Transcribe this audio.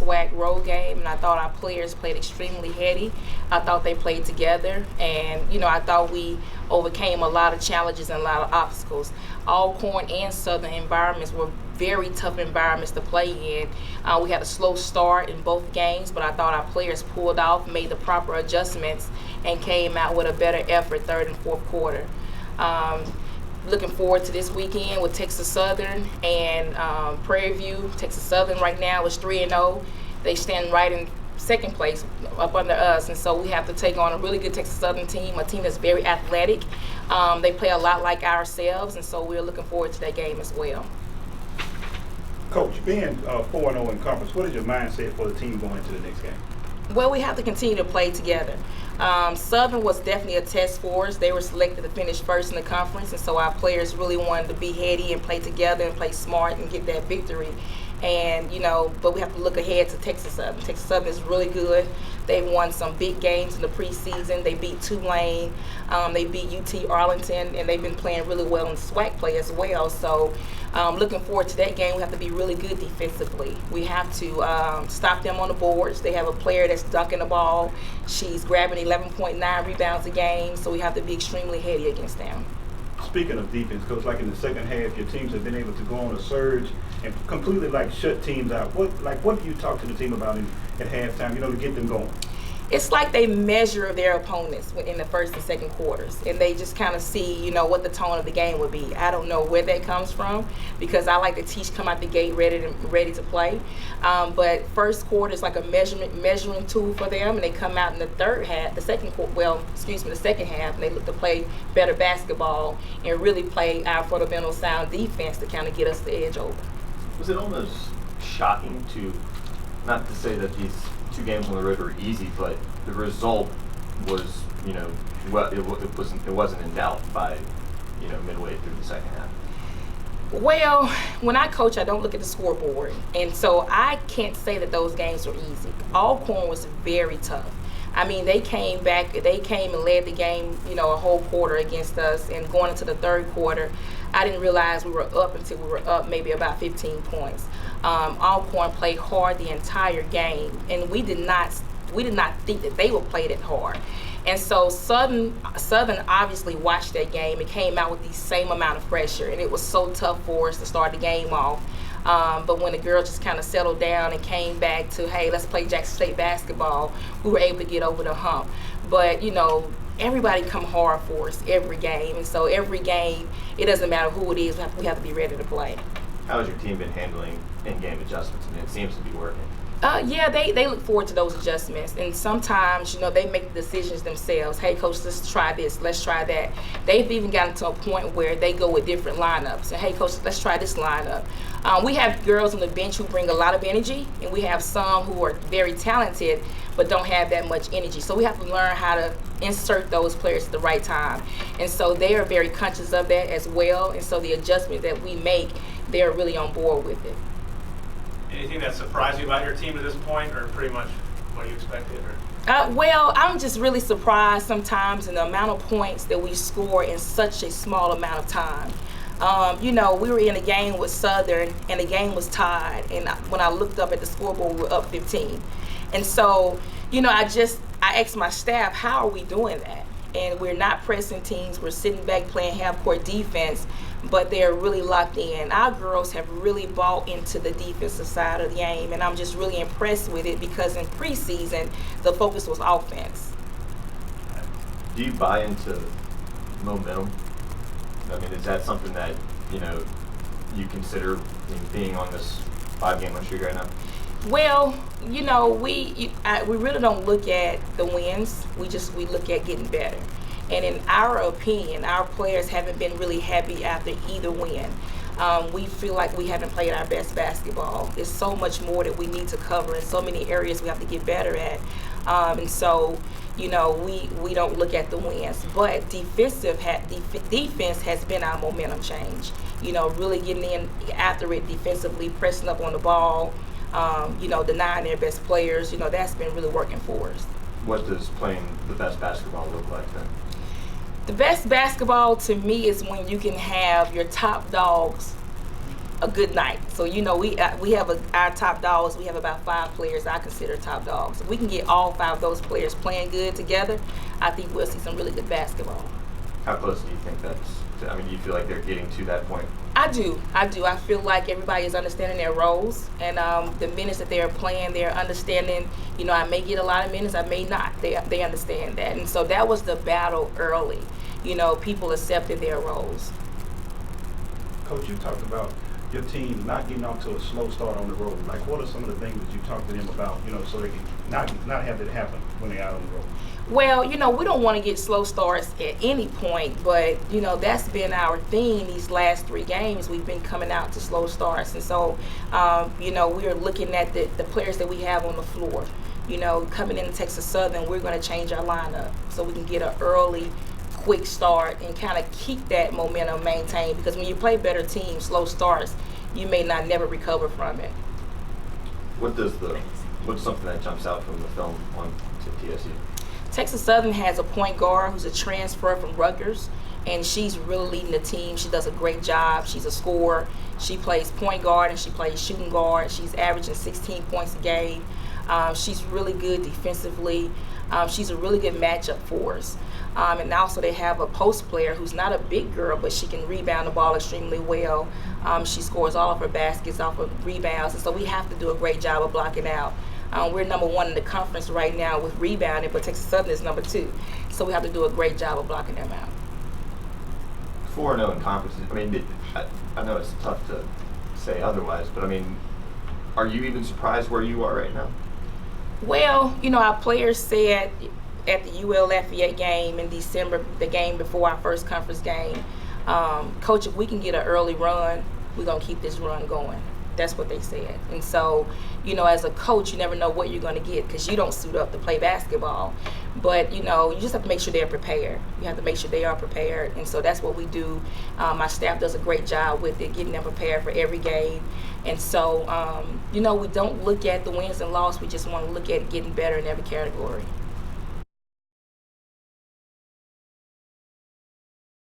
SWAC road game, and I thought our players played extremely heady. I thought they played together, and I thought we overcame a lot of challenges and a lot of obstacles. Alcorn and Southern environments were very tough environments to play in. We had a slow start in both games, but I thought our players pulled off, made the proper adjustments, and came out with a better effort third and fourth quarter. Looking forward to this weekend with Texas Southern and Prairie. Texas Southern right now is 3-0. They stand right in second place up under us, and so we have to take on a really good Texas Southern team, a team that's very athletic. They play a lot like ourselves, and so we're looking forward to that game as well. Coach, being 4-0 in conference, what is your mindset for the team going into the next game? Well, we have to continue to play together. Southern was definitely a test for us. They were selected to finish first in the conference, and so our players really wanted to be heady and play together and play smart and get that victory. And, but we have to look ahead to Texas Southern. Texas Southern is really good. They won some big games in the preseason. They beat Tulane. They beat UT Arlington, and they've been playing really well in SWAC play as well. So looking forward to that game. We have to be really good defensively. We have to stop them on the boards. They have a player that's dunking the ball. She's grabbing 11.9 rebounds a game, so we have to be extremely heady against them. Speaking of defense, Coach, like in the second half, your teams have been able to go on a surge and completely shut teams out. What do you talk to the team about at halftime, to get them going? It's like they measure their opponents in the first and second quarters, and they just kind of see, what the tone of the game would be. I don't know where that comes from, because I like to teach, come out the gate ready to play. But first quarter is like a measuring tool for them, and they come out in the second half, and they look to play better basketball and really play our fundamental sound defense to kind of get us the edge over. Was it almost shocking not to say that these 2 games on the road were easy, but the result was, it wasn't in doubt by, midway through the second half? Well, when I coach, I don't look at the scoreboard, and so I can't say that those games were easy. Alcorn was very tough. I mean, they came and led the game, a whole quarter against us, and going into the third quarter, I didn't realize we were up until we were up maybe about 15 points. Alcorn played hard the entire game, and we did not think that they would play that hard. And so Southern obviously watched that game and came out with the same amount of pressure, and it was so tough for us to start the game off. But when the girls just kind of settled down and came back to, hey, let's play Jackson State basketball, we were able to get over the hump. But, everybody come hard for us every game. And so every game, it doesn't matter who it is, we have to be ready to play. How has your team been handling in-game adjustments? I mean, it seems to be working. Yeah, they look forward to those adjustments, and sometimes they make the decisions themselves. Hey, coach, let's try this, let's try that. They've even gotten to a point where they go with different lineups, and hey, coach, let's try this lineup. We have girls on the bench who bring a lot of energy, and we have some who are very talented but don't have that much energy. So we have to learn how to insert those players at the right time, and so they are very conscious of that as well. And so the adjustment that we make, they're really on board with it. Anything that surprised you about your team at this point, or pretty much what you expected? Well, I'm just really surprised sometimes in the amount of points that we score in such a small amount of time. We were in a game with Southern, and the game was tied, and when I looked up at the scoreboard, we were up 15. And so, I asked my staff, how are we doing that? And we're not pressing teams, we're sitting back playing half-court defense, but they're really locked in. Our girls have really bought into the defensive side of the game, and I'm just really impressed with it, because in preseason, the focus was offense. Do you buy into momentum? I mean, is that something that, you consider being on this 5-game win streak right now? Well, we really don't look at the wins. We look at getting better. And in our opinion, our players haven't been really happy after either win. We feel like we haven't played our best basketball. There's so much more that we need to cover, in so many areas we have to get better at. And so, we don't look at the wins. But defense has been our momentum change. Really getting in after it defensively, pressing up on the ball, denying their best players. That's been really working for us. What does playing the best basketball look like then? The best basketball to me is when you can have your top dogs a good night. So we have our top dogs. We have about 5 players I consider top dogs. If we can get all 5 of those players playing good together, I think we'll see some really good basketball. How close do you think do you feel like they're getting to that point? I do. I feel like everybody is understanding their roles, and the minutes that they're playing, they're understanding. I may get a lot of minutes, I may not. They understand that, and so that was the battle early. People accepted their roles. Coach, you talked about your team not getting off to a slow start on the road. Like, what are some of the things that you talk to them about, so they can not have that happen when they're out on the road? Well, we don't want to get slow starts at any point, but, that's been our theme these last 3 games. We've been coming out to slow starts. And so, we are looking at the players that we have on the floor. Coming into Texas Southern, we're going to change our lineup so we can get an early, quick start and kind of keep that momentum maintained. Because when you play better teams, slow starts, you may not never recover from it. What's something that jumps out from the film on to TSU? Texas Southern has a point guard who's a transfer from Rutgers, and she's really leading the team. She does a great job. She's a scorer. She plays point guard and she plays shooting guard. She's averaging 16 points a game. She's really good defensively. She's a really good matchup for us. And also they have a post player who's not a big girl, but she can rebound the ball extremely well. She scores all of her baskets off of rebounds, and so we have to do a great job of blocking out. We're number 1 in the conference right now with rebounding, but Texas Southern is number 2. So we have to do a great job of blocking them out. 4-0 in conferences. I know it's tough to say otherwise, but are you even surprised where you are right now? Well, our players said at the UL Lafayette game in December, the game before our first conference game, Coach, if we can get an early run, we're going to keep this run going. That's what they said. And so, as a coach, you never know what you're going to get because you don't suit up to play basketball. But, you just have to make sure they're prepared. You have to make sure they are prepared. And so that's what we do. My staff does a great job with it, getting them prepared for every game. And so, we don't look at the wins and losses. We just want to look at getting better in every category.